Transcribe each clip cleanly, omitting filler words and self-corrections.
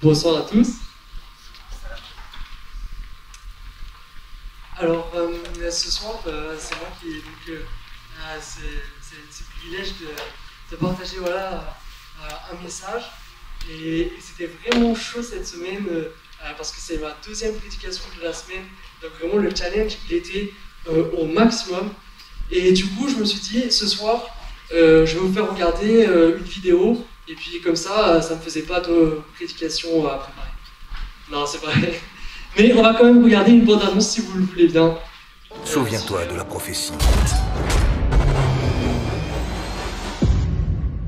Bonsoir à tous. Alors, ce soir, c'est moi qui c'est le privilège de partager voilà, un message. Et c'était vraiment chaud cette semaine parce que c'est ma deuxième prédication de la semaine. Donc vraiment le challenge, il était au maximum. Et du coup, je me suis dit, ce soir, je vais vous faire regarder une vidéo. Et puis comme ça me faisait pas de prédication à préparer. Non, c'est vrai. Mais on va quand même regarder une bande-annonce si vous le voulez bien. Souviens-toi de la prophétie.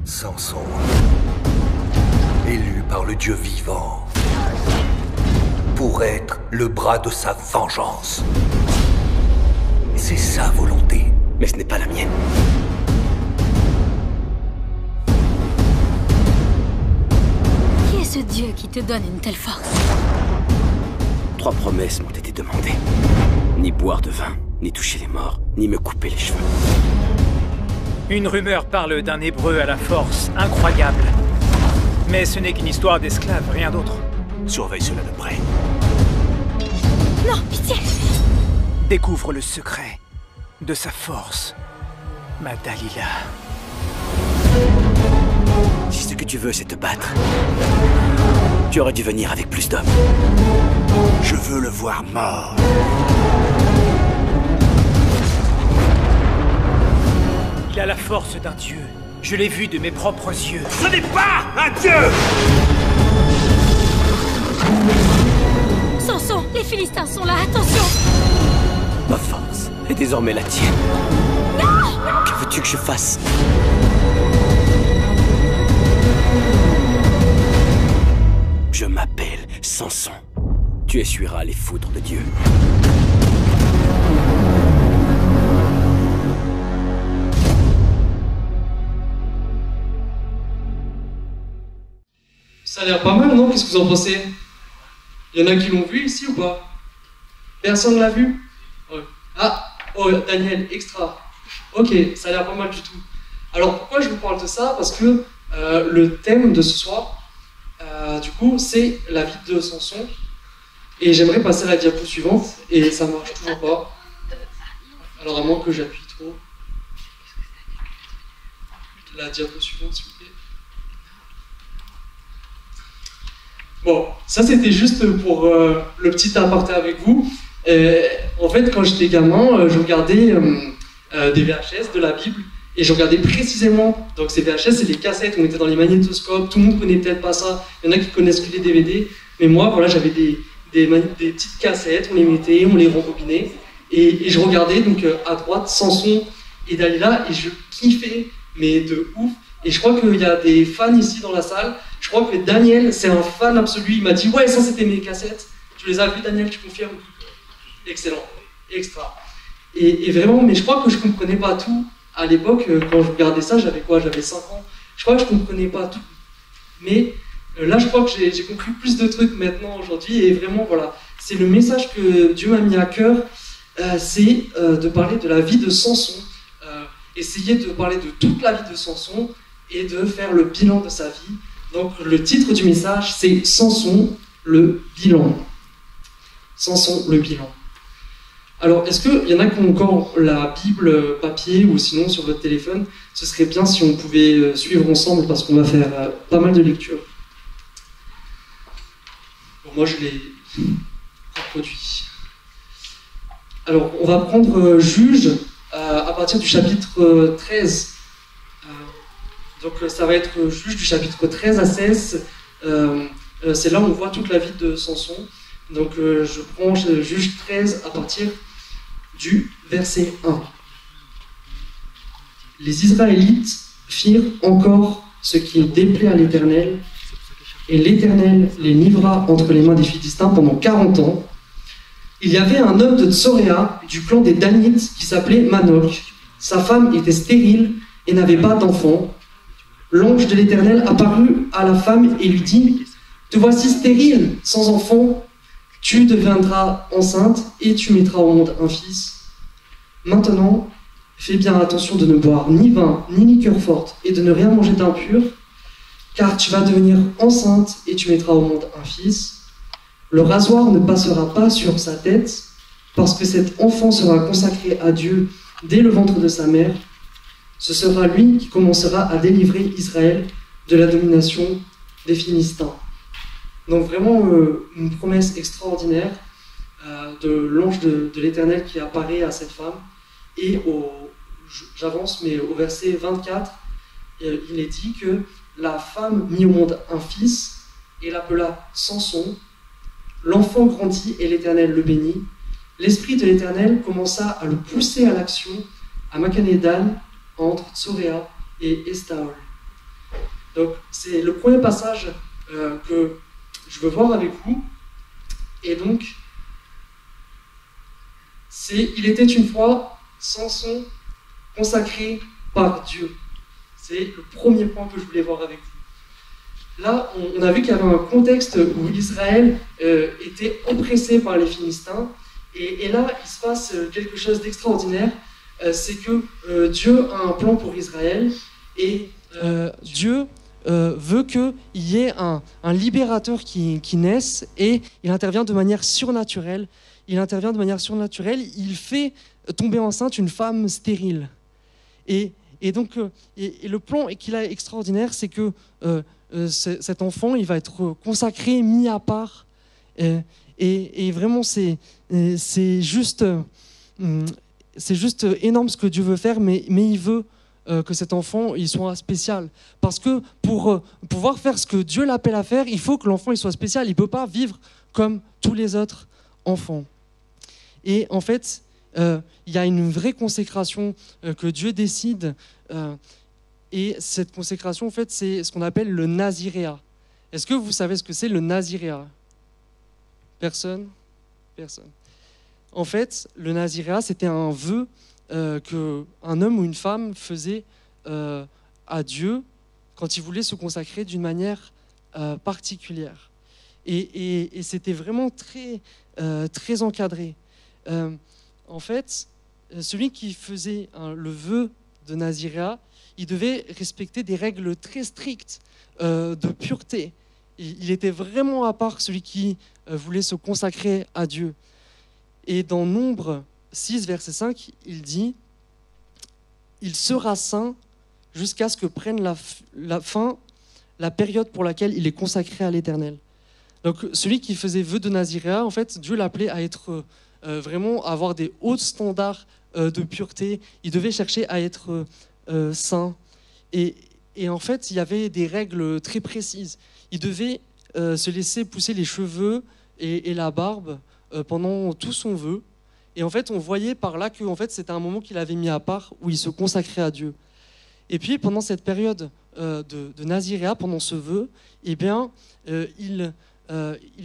Samson, élu par le Dieu vivant, pour être le bras de sa vengeance. C'est sa volonté, mais ce n'est pas la mienne. Qui est ce Dieu qui te donne une telle force? 3 promesses m'ont été demandées. Ni boire de vin, ni toucher les morts, ni me couper les cheveux. Une rumeur parle d'un Hébreu à la force incroyable. Mais ce n'est qu'une histoire d'esclaves, rien d'autre. Surveille cela de près. Non, pitié! Découvre le secret de sa force, ma Dalila. Si ce que tu veux, c'est te battre, tu aurais dû venir avec plus d'hommes. Je veux le voir mort. Il a la force d'un dieu. Je l'ai vu de mes propres yeux. Ce n'est pas un dieu! Samson, les Philistins sont là, attention! Ma force est désormais la tienne. Que veux-tu que je fasse? Je m'appelle Samson. Tu essuieras les foudres de Dieu. Ça a l'air pas mal, non? Qu'est-ce que vous en pensez? Il y en a qui l'ont vu ici ou pas? Personne l'a vu? Ouais. Ah, oh, Daniel, extra. Ok, ça a l'air pas mal du tout. Alors pourquoi je vous parle de ça? Parce que le thème de ce soir, du coup, c'est la vie de Samson. Et j'aimerais passer à la diapo suivante, et ça marche toujours pas. Alors à moins que j'appuie trop. La diapo suivante, s'il vous plaît. Bon, ça c'était juste pour le petit aparté avec vous. En fait, quand j'étais gamin, je regardais des VHS de la Bible, et je regardais précisément, donc ces VHS, c'est des cassettes, on était dans les magnétoscopes, tout le monde connaît peut-être pas ça, il y en a qui connaissent que les DVD, mais moi, voilà, j'avais des petites cassettes, on les mettait, on les rembobinait, et je regardais donc à droite Samson et Dalila, et je kiffais, mais de ouf. Et je crois qu'il y a des fans ici dans la salle. Je crois que Daniel, c'est un fan absolu. Il m'a dit, ouais, ça c'était mes cassettes. Tu les as vues, Daniel, tu confirmes? Excellent, extra. Et vraiment, mais je crois que je comprenais pas tout. À l'époque, quand je regardais ça, j'avais quoi? J'avais 5 ans. Je crois que je comprenais pas tout. Mais là, je crois que j'ai compris plus de trucs maintenant, aujourd'hui. Et vraiment, voilà, c'est le message que Dieu m'a mis à cœur. C'est de parler de la vie de Samson. Essayer de parler de toute la vie de Samson et de faire le bilan de sa vie. Donc le titre du message, c'est Samson, le bilan. Samson, le bilan. Alors, est-ce qu'il y en a qui ont encore la Bible papier ou sinon sur votre téléphone? Ce serait bien si on pouvait suivre ensemble parce qu'on va faire pas mal de lectures. Bon, moi, je l'ai reproduit. Alors, on va prendre Juge à partir du chapitre 13. Donc ça va être Juge du chapitre 13 à 16. C'est là où on voit toute la vie de Samson. Donc je prends Juge 13 à partir du verset 1. Les Israélites firent encore ce qui déplaît à l'Éternel, et l'Éternel les livra entre les mains des Philistins pendant 40 ans. Il y avait un homme de Tsoréa, du clan des Danites, qui s'appelait Manoch. Sa femme était stérile et n'avait pas d'enfant. L'ange de l'Éternel apparut à la femme et lui dit « Te voici stérile, sans enfant, tu deviendras enceinte et tu mettras au monde un fils. Maintenant, fais bien attention de ne boire ni vin ni liqueur forte et de ne rien manger d'impur, car tu vas devenir enceinte et tu mettras au monde un fils. Le rasoir ne passera pas sur sa tête, parce que cet enfant sera consacré à Dieu dès le ventre de sa mère. Ce sera lui qui commencera à délivrer Israël de la domination des Philistins. Donc vraiment une promesse extraordinaire de l'ange de l'Éternel qui apparaît à cette femme. Et j'avance, mais au verset 24, il est dit que la femme mit au monde un fils et l'appela Samson. L'enfant grandit et l'Éternel le bénit. L'Esprit de l'Éternel commença à le pousser à l'action à Makanedan, entre Tsoréa et Estaol. Donc c'est le premier passage que je veux voir avec vous. Et donc, c'est « Il était une fois Samson consacré par Dieu ». C'est le premier point que je voulais voir avec vous. Là, on a vu qu'il y avait un contexte où Israël était oppressé par les Philistins. Et là, il se passe quelque chose d'extraordinaire. C'est que Dieu a un plan pour Israël. Et Dieu veut qu'il y ait un libérateur qui naisse. Et il intervient de manière surnaturelle. Il Il fait tomber enceinte une femme stérile. Et donc, le plan qu'il a extraordinaire, c'est que cet enfant, il va être consacré, mis à part. Et vraiment, c'est juste énorme ce que Dieu veut faire, mais il veut que cet enfant il soit spécial. Parce que pour pouvoir faire ce que Dieu l'appelle à faire, il faut que l'enfant il soit spécial. Il ne peut pas vivre comme tous les autres enfants. Et en fait, il y a une vraie consécration que Dieu décide. Et cette consécration, en fait, c'est ce qu'on appelle le naziréat. Est-ce que vous savez ce que c'est le naziréat ? Personne ? Personne. En fait, le naziréat, c'était un vœu qu'un homme ou une femme faisait à Dieu quand il voulait se consacrer d'une manière particulière. Et c'était vraiment très encadré. En fait, celui qui faisait le vœu de naziréat, il devait respecter des règles très strictes de pureté. Il était vraiment à part celui qui voulait se consacrer à Dieu. Et dans Nombre 6, verset 5, il dit « Il sera saint jusqu'à ce que prenne la fin la période pour laquelle il est consacré à l'Éternel. » Donc celui qui faisait vœu de naziréat, en fait, Dieu l'appelait à être vraiment à avoir des hauts standards de pureté. Il devait chercher à être saint. Et en fait, il y avait des règles très précises. Il devait se laisser pousser les cheveux et la barbe pendant tout son vœu. Et en fait, on voyait par là que en fait, c'était un moment qu'il avait mis à part où il se consacrait à Dieu. Et puis, pendant cette période de naziréat, pendant ce vœu, eh bien, il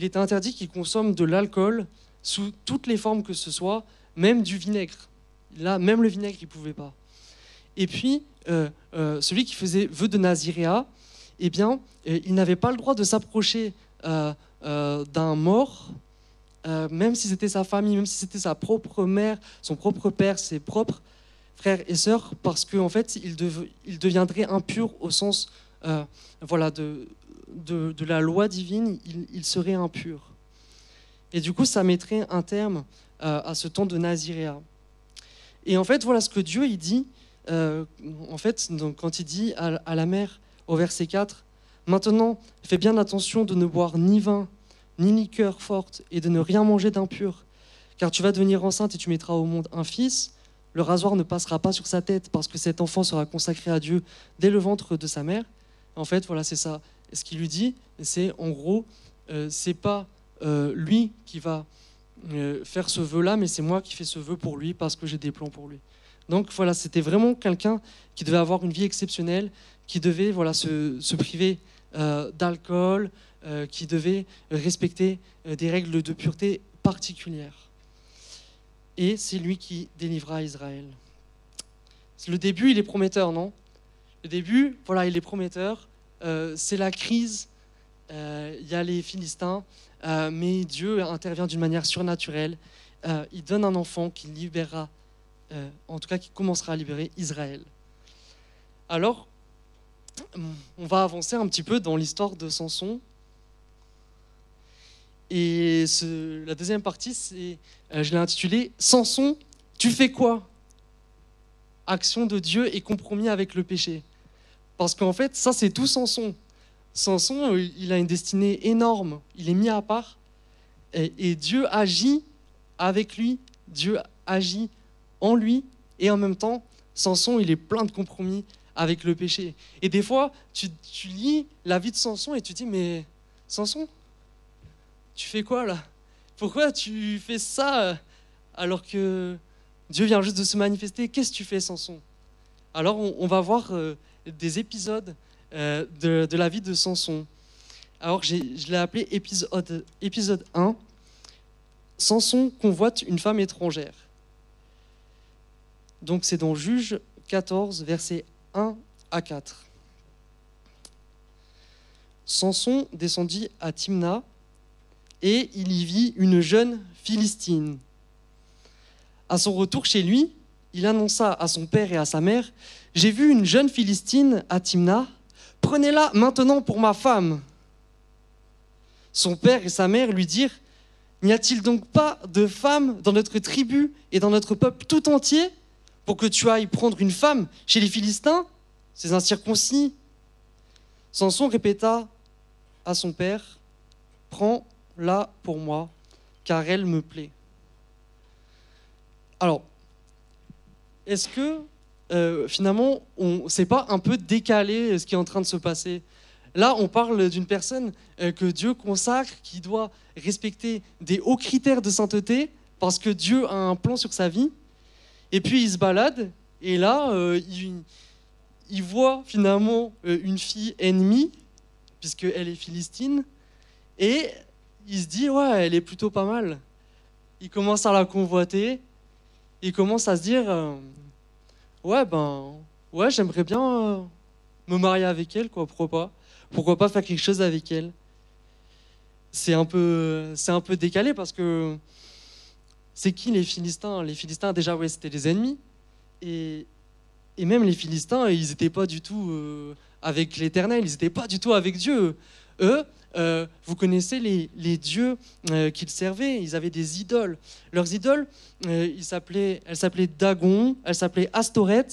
était interdit qu'il consomme de l'alcool sous toutes les formes que ce soit, même du vinaigre. Là, même le vinaigre, il ne pouvait pas. Et puis, celui qui faisait vœu de naziréat, eh bien, il n'avait pas le droit de s'approcher d'un mort, même si c'était sa famille, même si c'était sa propre mère, son propre père, ses propres frères et sœurs, parce qu'en fait, il deviendrait impur au sens voilà, de la loi divine, il serait impur. Et du coup, ça mettrait un terme à ce temps de naziréat. Et en fait, voilà ce que Dieu il dit, en fait, donc, quand il dit à la mère, au verset 4, « Maintenant, fais bien attention de ne boire ni vin, ni liqueur forte, et de ne rien manger d'impur, car tu vas devenir enceinte et tu mettras au monde un fils. Le rasoir ne passera pas sur sa tête, parce que cet enfant sera consacré à Dieu dès le ventre de sa mère. » En fait, voilà, c'est ça. Et ce qu'il lui dit, c'est en gros, c'est pas lui qui va faire ce vœu-là, mais c'est moi qui fais ce vœu pour lui, parce que j'ai des plans pour lui. Donc voilà, c'était vraiment quelqu'un qui devait avoir une vie exceptionnelle, qui devait voilà, se priver d'alcool, qui devait respecter des règles de pureté particulières. Et c'est lui qui délivra Israël. Le début, il est prometteur, non ? Le début, voilà, il est prometteur. C'est la crise. Il y a les Philistins, mais Dieu intervient d'une manière surnaturelle. Il donne un enfant qui libérera, en tout cas qui commencera à libérer Israël. Alors, on va avancer un petit peu dans l'histoire de Samson. Et la deuxième partie, je l'ai intitulée « Samson, tu fais quoi ? Action de Dieu et compromis avec le péché ». Parce qu'en fait, ça, c'est tout Samson. Samson, il a une destinée énorme. Il est mis à part. Et Dieu agit avec lui. Dieu agit en lui. Et en même temps, Samson, il est plein de compromis avec le péché. Et des fois, tu lis la vie de Samson et tu te dis, mais Samson, tu fais quoi là ? Pourquoi tu fais ça alors que Dieu vient juste de se manifester ? Qu'est-ce que tu fais, Samson ? Alors, on va voir des épisodes de la vie de Samson. Alors, je l'ai appelé épisode 1. Samson convoite une femme étrangère. Donc, c'est dans Juges 14, versets 1 à 4. Samson descendit à Timna et il y vit une jeune Philistine. À son retour chez lui, il annonça à son père et à sa mère : « J'ai vu une jeune Philistine à Timna, prenez-la maintenant pour ma femme. » Son père et sa mère lui dirent : « N'y a-t-il donc pas de femme dans notre tribu et dans notre peuple tout entier pour que tu ailles prendre une femme chez les Philistins, ces incirconcis ?» Samson répéta à son père : « Prends-la pour moi, car elle me plaît. » Alors, est-ce que finalement, c'est pas un peu décalé ce qui est en train de se passer ? Là, on parle d'une personne que Dieu consacre, qui doit respecter des hauts critères de sainteté, parce que Dieu a un plan sur sa vie. Et puis, il se balade, et là, il voit finalement une fille ennemie, puisqu'elle est philistine, et il se dit, ouais, elle est plutôt pas mal. Il commence à la convoiter, il commence à se dire, ouais, j'aimerais bien me marier avec elle, quoi, pourquoi pas faire quelque chose avec elle. C'est un peu décalé, parce que c'est qui les Philistins ? Les Philistins, déjà, ouais, c'était des ennemis, et même les Philistins, ils n'étaient pas du tout avec l'Éternel, ils n'étaient pas du tout avec Dieu. Eux, vous connaissez les dieux qu'ils servaient, ils avaient des idoles. Leurs idoles, elles s'appelaient Dagon, elles s'appelaient Astoret,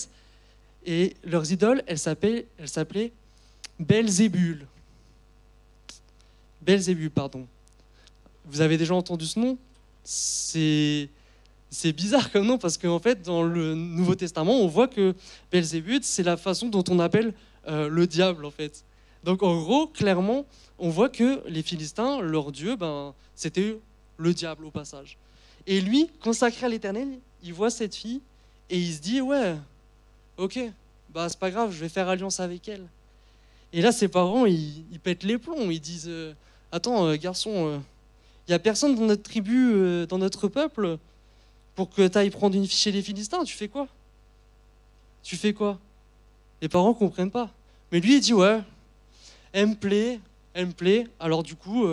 et leurs idoles, elles s'appelaient Belzébul. Belzébul, pardon. Vous avez déjà entendu ce nom ? C'est bizarre comme nom, parce qu'en fait, dans le Nouveau Testament, on voit que Belzébuth, c'est la façon dont on appelle le diable, en fait. Donc, en gros, clairement, on voit que les Philistins, leur dieu, c'était le diable, au passage. Et lui, consacré à l'Éternel, il voit cette fille, et il se dit, ouais, ok, c'est pas grave, je vais faire alliance avec elle. Et là, ses parents, ils pètent les plombs, ils disent, attends, garçon, il n'y a personne dans notre tribu, dans notre peuple, pour que tu ailles prendre une fille chez les Philistins, tu fais quoi ? Les parents ne comprennent pas. Mais lui, il dit, ouais, elle me plaît, alors du coup,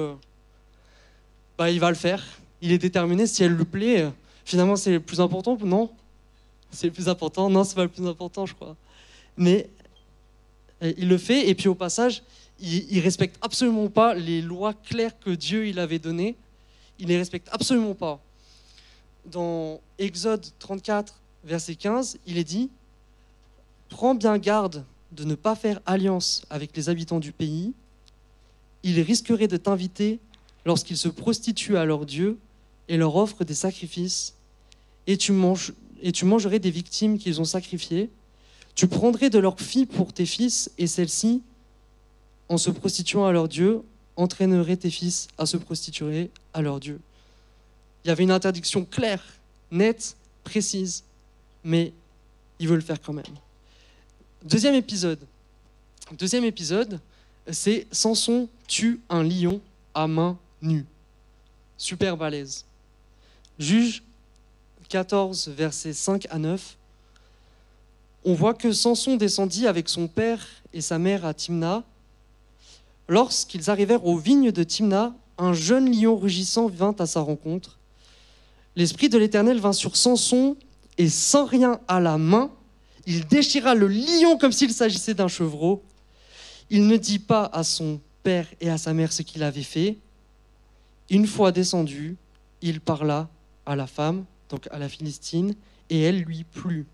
il va le faire. Il est déterminé, si elle lui plaît, finalement, c'est le plus important, non ? C'est le plus important ? Non, c'est pas le plus important, je crois. Mais il le fait, et puis au passage, il respecte absolument pas les lois claires que Dieu il avait données. Il les respecte absolument pas. Dans Exode 34, verset 15, il est dit : « Prends bien garde de ne pas faire alliance avec les habitants du pays. Ils risqueraient de t'inviter lorsqu'ils se prostituent à leurs dieux et leur offrent des sacrifices, et tu mangerais des victimes qu'ils ont sacrifiées. Tu prendrais de leurs filles pour tes fils, et celles-ci, en se prostituant à leurs dieux, entraîneraient tes fils à se prostituer à leurs dieux. » Il y avait une interdiction claire, nette, précise, mais il veut le faire quand même. Deuxième épisode, c'est Samson tue un lion à main nue. Super balèze. Juges 14, versets 5 à 9. On voit que Samson descendit avec son père et sa mère à Timna. Lorsqu'ils arrivèrent aux vignes de Timna, un jeune lion rugissant vint à sa rencontre. L'Esprit de l'Éternel vint sur Samson, et sans rien à la main, il déchira le lion comme s'il s'agissait d'un chevreau. il ne dit pas à son père et à sa mère ce qu'il avait fait. Une fois descendu, il parla à la femme, donc à la Philistine, et elle lui plut.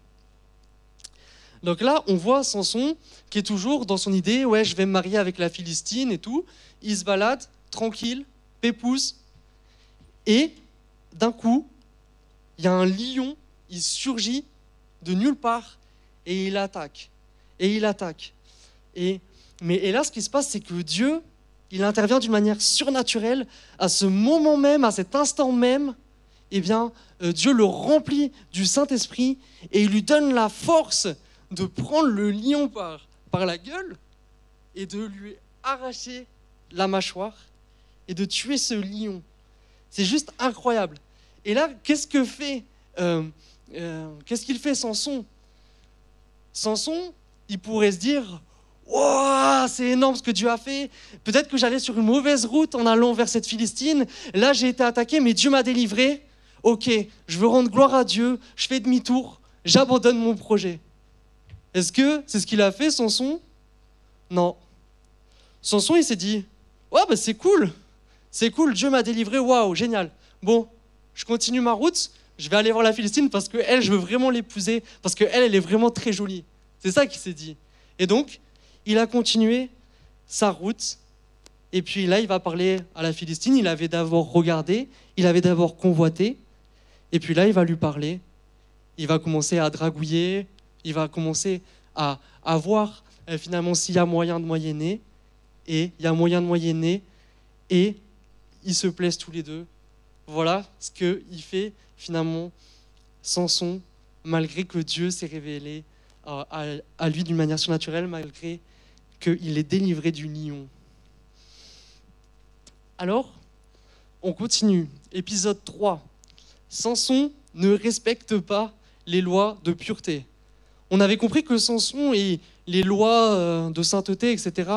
Donc là, on voit Samson qui est toujours dans son idée, ouais, je vais me marier avec la Philistine et tout. Il se balade, tranquille, pépouze. Et d'un coup, il y a un lion, il surgit de nulle part et il attaque. Et il attaque. Et là, ce qui se passe, c'est que Dieu, il intervient d'une manière surnaturelle à ce moment même, à cet instant même. Eh bien, Dieu le remplit du Saint-Esprit et il lui donne la force de prendre le lion par la gueule et de lui arracher la mâchoire et de tuer ce lion. C'est juste incroyable. Et là, qu'est-ce qu'il fait Samson ? Samson, il pourrait se dire « Wow, c'est énorme ce que Dieu a fait. Peut-être que j'allais sur une mauvaise route en allant vers cette Philistine. Là, j'ai été attaqué, mais Dieu m'a délivré. Ok, je veux rendre gloire à Dieu. Je fais demi-tour. J'abandonne mon projet. » Est-ce que c'est ce qu'il a fait, Samson ? Non. Samson, il s'est dit « Ouais, bah c'est cool. C'est cool, Dieu m'a délivré. Waouh, génial. Bon, je continue ma route. Je vais aller voir la Philistine parce qu'elle, je veux vraiment l'épouser. Parce qu'elle, elle est vraiment très jolie. » C'est ça qu'il s'est dit. Et donc, il a continué sa route. Et puis là, il va parler à la Philistine. Il avait d'abord regardé. Il avait d'abord convoité. Et puis là, il va lui parler. Il va commencer à dragouiller. Il va commencer à voir finalement s'il y a moyen de moyenner. Et il y a moyen de moyenner. Et ils se plaisent tous les deux. Voilà ce qu'il fait finalement Samson, malgré que Dieu s'est révélé à lui d'une manière surnaturelle, malgré qu'il est délivré du lion. Alors, on continue. Épisode 3. Samson ne respecte pas les lois de pureté. On avait compris que Samson et les lois de sainteté, etc.,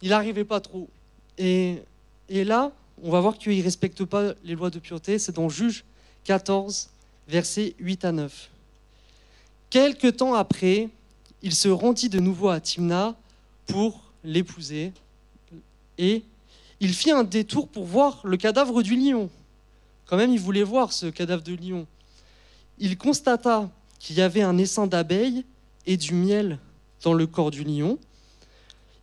il n'arrivait pas trop. Et là, on va voir qu'il ne respecte pas les lois de pureté. C'est dans Juges 14, versets 8 à 9. Quelque temps après, il se rendit de nouveau à Timna pour l'épouser. Et il fit un détour pour voir le cadavre du lion. Quand même, il voulait voir ce cadavre de lion. Il constata qu'il y avait un essaim d'abeilles et du miel dans le corps du lion.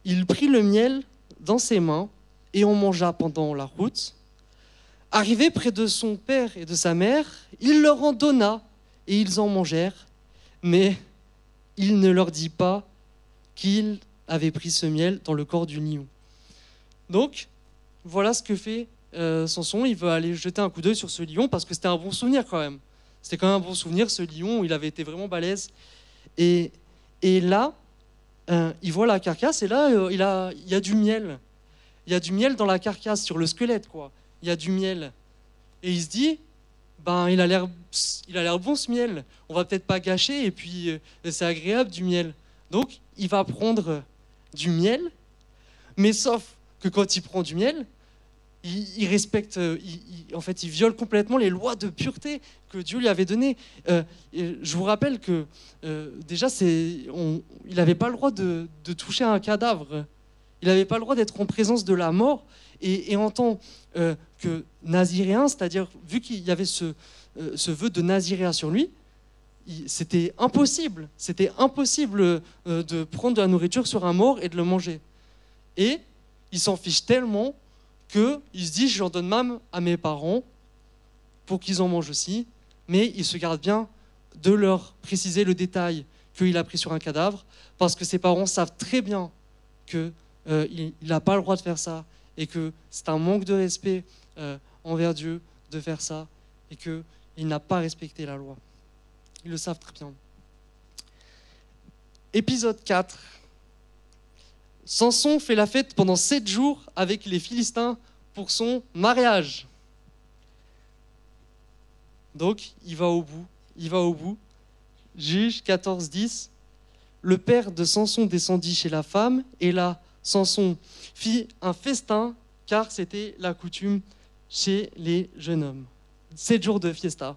Il prit le miel dans ses mains et en mangea pendant la route. Arrivé près de son père et de sa mère, il leur en donna et ils en mangèrent. Mais il ne leur dit pas qu'il avait pris ce miel dans le corps du lion. Donc, voilà ce que fait Samson. Il veut aller jeter un coup d'œil sur ce lion parce que c'était un bon souvenir quand même. C'était quand même un bon souvenir, ce lion, il avait été vraiment balèze. Et là, il voit la carcasse et là, il y a du miel. Il y a du miel dans la carcasse, sur le squelette, quoi. Il y a du miel. Et il se dit, il a l'air bon ce miel. On va peut-être pas gâcher et puis c'est agréable du miel. Donc, il va prendre du miel, mais sauf que quand il prend du miel, il respecte, il viole complètement les lois de pureté que Dieu lui avait données. Je vous rappelle que déjà, il n'avait pas le droit de toucher à un cadavre. Il n'avait pas le droit d'être en présence de la mort. Et en tant que naziréen, c'est-à-dire vu qu'il y avait ce vœu de naziréa sur lui, c'était impossible de prendre de la nourriture sur un mort et de le manger. Et il s'en fiche tellement qu'il se dit, j'en donne même à mes parents pour qu'ils en mangent aussi, mais il se garde bien de leur préciser le détail qu'il a pris sur un cadavre, parce que ses parents savent très bien qu'il n'a pas le droit de faire ça, et que c'est un manque de respect envers Dieu de faire ça, et qu'il n'a pas respecté la loi. Ils le savent très bien. Épisode 4. Samson fait la fête pendant 7 jours avec les Philistins pour son mariage. Donc, il va au bout. Juges 14, 10. Le père de Samson descendit chez la femme, et là, Samson fit un festin, car c'était la coutume chez les jeunes hommes. 7 jours de fiesta.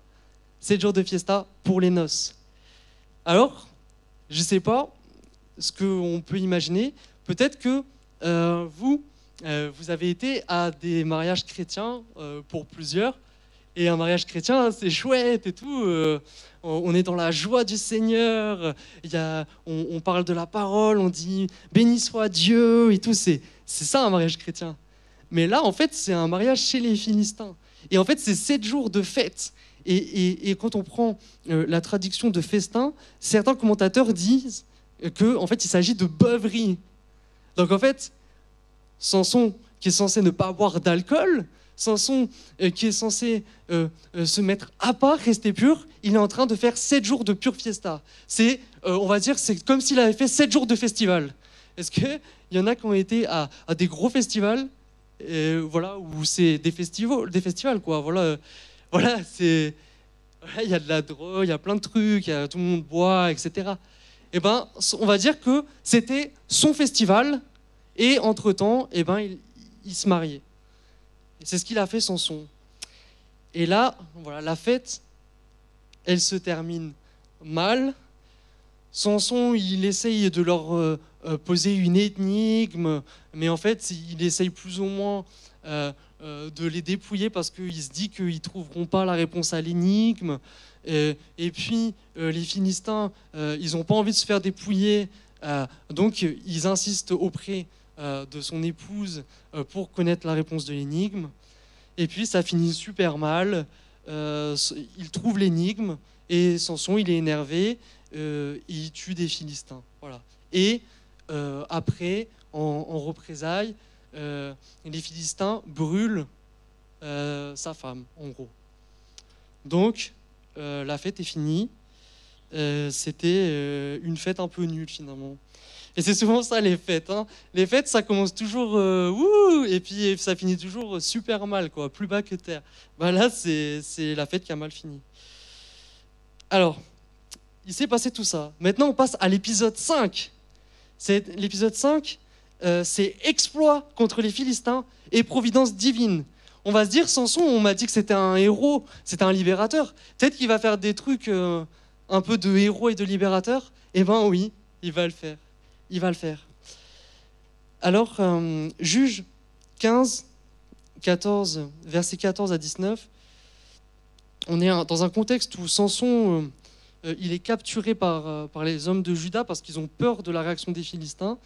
7 jours de fiesta pour les noces. Alors, je ne sais pas ce qu'on peut imaginer. peut-être que vous avez été à des mariages chrétiens pour plusieurs, et un mariage chrétien, c'est chouette et tout. On est dans la joie du Seigneur. On parle de la parole, on dit béni soit Dieu et tout. C'est ça un mariage chrétien. Mais là, en fait, c'est un mariage chez les Philistins. Et en fait, c'est 7 jours de fête. Et quand on prend la traduction de festin, certains commentateurs disent qu'en fait, il s'agit de beuverie. Donc en fait, Samson, qui est censé ne pas boire d'alcool, Samson, qui est censé se mettre à part, rester pur, il est en train de faire 7 jours de pure fiesta. On va dire, c'est comme s'il avait fait 7 jours de festival. Est-ce qu'il y en a qui ont été à des gros festivals, voilà, où c'est des festivals, quoi. Voilà, il y a de la drogue, il y a plein de trucs, tout le monde boit, etc. Eh ben, on va dire que c'était son festival, et entre-temps, eh ben, il se mariait. C'est ce qu'il a fait, Samson. Et là, voilà, la fête, elle se termine mal. Samson, il essaye de leur poser une énigme, mais en fait, il essaye plus ou moins de les dépouiller parce qu'il se dit qu'ils ne trouveront pas la réponse à l'énigme. Et puis, les Philistins, ils n'ont pas envie de se faire dépouiller, donc ils insistent auprès de son épouse pour connaître la réponse de l'énigme. Et puis ça finit super mal. Il trouve l'énigme et Samson, il est énervé. Il tue des Philistins. Voilà. Et après, en représailles, les Philistins brûlent sa femme, en gros. Donc, la fête est finie. C'était une fête un peu nulle, finalement. Et c'est souvent ça, les fêtes. Hein. Les fêtes, ça commence toujours wouh, et puis ça finit toujours super mal, quoi, plus bas que terre. Ben là, c'est la fête qui a mal fini. Alors, il s'est passé tout ça. Maintenant, on passe à l'épisode 5. L'épisode 5, c'est exploit contre les Philistins et providence divine. On va se dire, Samson, on m'a dit que c'était un héros, c'était un libérateur. Peut-être qu'il va faire des trucs un peu de héros et de libérateur. Eh ben oui, il va le faire. Il va le faire. Alors, Juges 15, 14, versets 14 à 19, on est dans un contexte où Samson, il est capturé par les hommes de Juda parce qu'ils ont peur de la réaction des Philistins.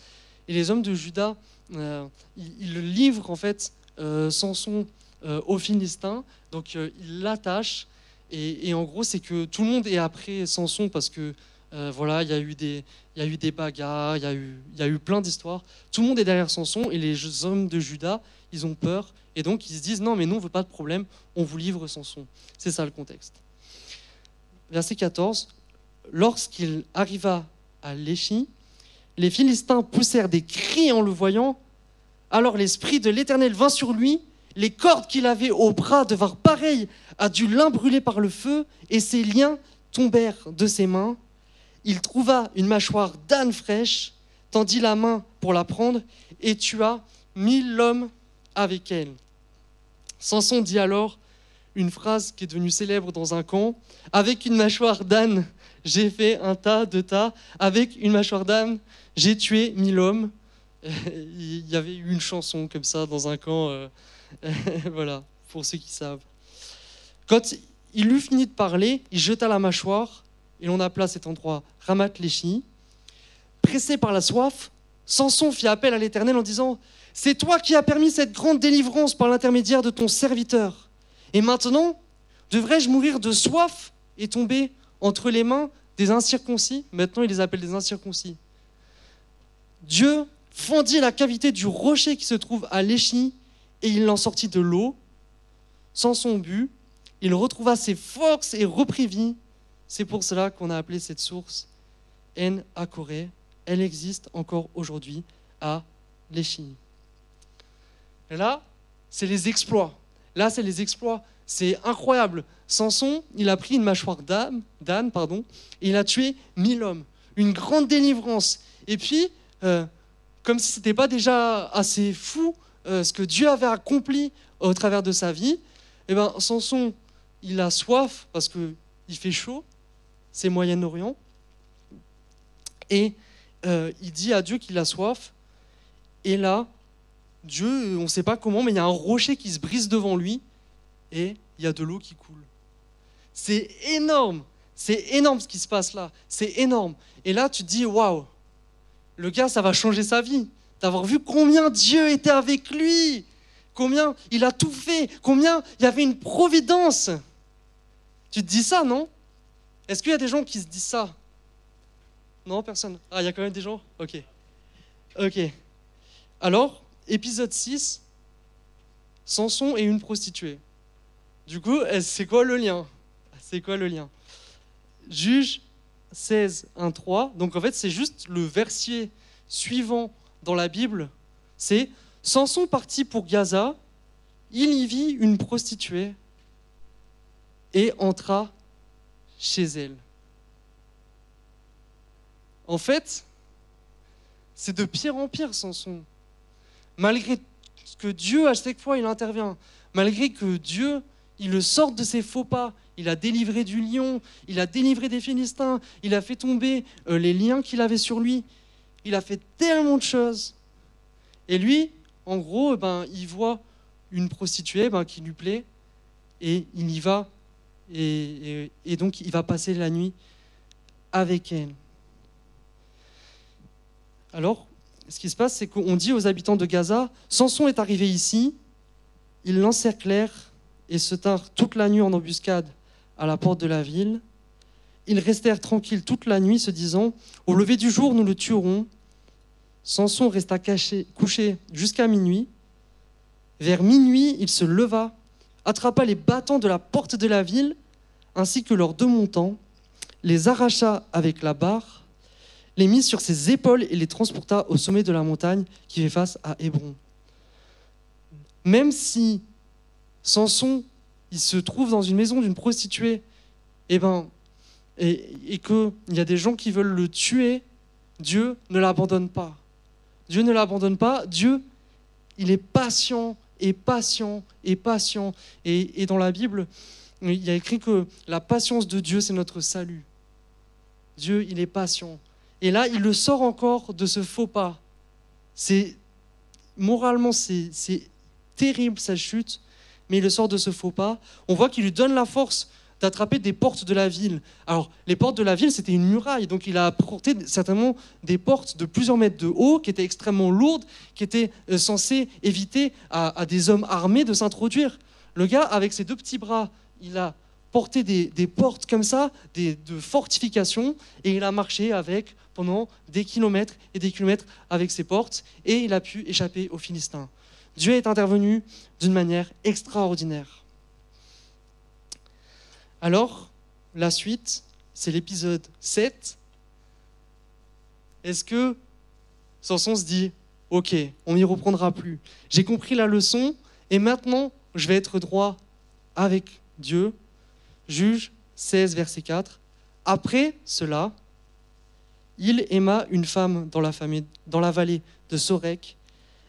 Et les hommes de Juda, ils livrent en fait Samson aux Philistins. Donc, ils l'attachent. Et en gros, c'est que tout le monde est après Samson parce que voilà, il y a eu des bagarres, il y a eu plein d'histoires. Tout le monde est derrière Samson et les hommes de Juda, ils ont peur. Et donc, ils se disent, non, mais nous, on ne veut pas de problème, on vous livre Samson. C'est ça le contexte. Verset 14. Lorsqu'il arriva à Léchi, les Philistins poussèrent des cris en le voyant. Alors l'Esprit de l'Éternel vint sur lui. Les cordes qu'il avait au bras devinrent pareilles à du lin brûlé par le feu, et ses liens tombèrent de ses mains. Il trouva une mâchoire d'âne fraîche, tendit la main pour la prendre, et tua 1000 hommes avec elle. Samson dit alors une phrase qui est devenue célèbre dans un camp. Avec une mâchoire d'âne, j'ai fait un tas de tas. Avec une mâchoire d'âne, j'ai tué 1000 hommes. Il y avait eu une chanson comme ça dans un camp. Voilà, pour ceux qui savent. Quand il eut fini de parler, il jeta la mâchoire et l'on appela cet endroit Ramath-Léchi. Pressé par la soif, Samson fit appel à l'Éternel en disant : c'est toi qui as permis cette grande délivrance par l'intermédiaire de ton serviteur. Et maintenant, devrais-je mourir de soif et tomber entre les mains des incirconcis ? Maintenant, il les appelle des incirconcis. Dieu fendit la cavité du rocher qui se trouve à Léchi et il en sortit de l'eau. Samson but, il retrouva ses forces et reprit vie. C'est pour cela qu'on a appelé cette source En Hakkore. Elle existe encore aujourd'hui à Léchi. Et là, c'est les exploits. Là, c'est les exploits. C'est incroyable. Samson, il a pris une mâchoire d'âne, et il a tué 1000 hommes. Une grande délivrance. Et puis, comme si ce n'était pas déjà assez fou ce que Dieu avait accompli au travers de sa vie, eh ben, Samson, il a soif parce qu'il fait chaud, c'est Moyen-Orient, et il dit à Dieu qu'il a soif, Et là, Dieu, on ne sait pas comment, mais il y a un rocher qui se brise devant lui et il y a de l'eau qui coule. C'est énorme ce qui se passe là, c'est énorme. Et là, tu te dis, waouh, le gars, ça va changer sa vie. D'avoir vu combien Dieu était avec lui, combien il a tout fait, combien il y avait une providence. Tu te dis ça, non? Est-ce qu'il y a des gens qui se disent ça? Non, personne. Ah, il y a quand même des gens? Ok. Alors, épisode 6, Samson et une prostituée. Du coup, c'est quoi le lien? Juge 16, 1, 3. Donc en fait, c'est juste le verset suivant dans la Bible. C'est Samson partit pour Gaza, il y vit une prostituée et entra chez elle. En fait, c'est de pire en pire, Samson. Malgré que Dieu, à chaque fois, il intervient, malgré que Dieu, il le sort de ses faux pas, il a délivré du lion, il a délivré des Philistins, il a fait tomber les liens qu'il avait sur lui, il a fait tellement de choses. Et lui, en gros, il voit une prostituée qui lui plaît, et il y va, et donc il va passer la nuit avec elle. Alors, ce qui se passe, c'est qu'on dit aux habitants de Gaza, Samson est arrivé ici, ils l'encerclèrent et se tinrent toute la nuit en embuscade à la porte de la ville. Ils restèrent tranquilles toute la nuit, se disant, au lever du jour, nous le tuerons. Samson resta couché jusqu'à minuit. Vers minuit, il se leva, attrapa les battants de la porte de la ville, ainsi que leurs 2 montants, les arracha avec la barre, les mit sur ses épaules et les transporta au sommet de la montagne qui fait face à Hébron. Même si Samson, il se trouve dans une maison d'une prostituée, et qu'il y a des gens qui veulent le tuer, Dieu ne l'abandonne pas. Dieu ne l'abandonne pas. Dieu, il est patient et patient et patient. Et dans la Bible, il y a écrit que la patience de Dieu, c'est notre salut. Dieu, il est patient. Et là, il le sort encore de ce faux pas. Moralement, c'est terrible, sa chute, mais il le sort de ce faux pas. On voit qu'il lui donne la force d'attraper des portes de la ville. Alors, les portes de la ville, c'était une muraille, donc il a apporté certainement des portes de plusieurs mètres de haut, qui étaient extrêmement lourdes, qui étaient censées éviter à des hommes armés de s'introduire. Le gars, avec ses 2 petits bras, il a porté des portes comme ça, de fortifications, et il a marché avec pendant des kilomètres et des kilomètres avec ses portes, et il a pu échapper aux Philistins. Dieu est intervenu d'une manière extraordinaire. Alors, la suite, c'est l'épisode 7. Est-ce que Samson se dit, ok, on n'y reprendra plus. J'ai compris la leçon, et maintenant, je vais être droit avec Dieu. Juge 16, verset 4. Après cela, il aima une femme dans la vallée de Sorek.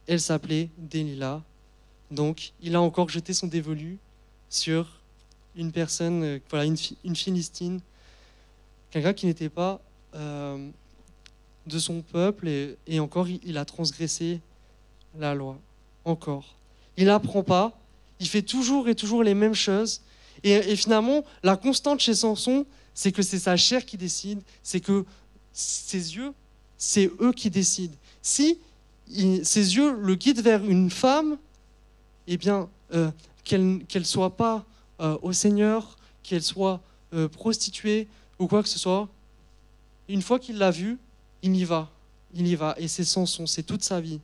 Elle s'appelait Delilah. Donc, il a encore jeté son dévolu sur une personne, une Philistine, quelqu'un qui n'était pas de son peuple, et encore, il a transgressé la loi. Encore. Il n'apprend pas, il fait toujours et toujours les mêmes choses, et finalement, la constante chez Samson, c'est que c'est sa chair qui décide, c'est que ses yeux, c'est eux qui décident. Si ses yeux le guident vers une femme, eh bien, qu'elle soit pas au Seigneur, qu'elle soit prostituée ou quoi que ce soit, une fois qu'il l'a vue, il y va. Et c'est Samson, c'est toute sa vie.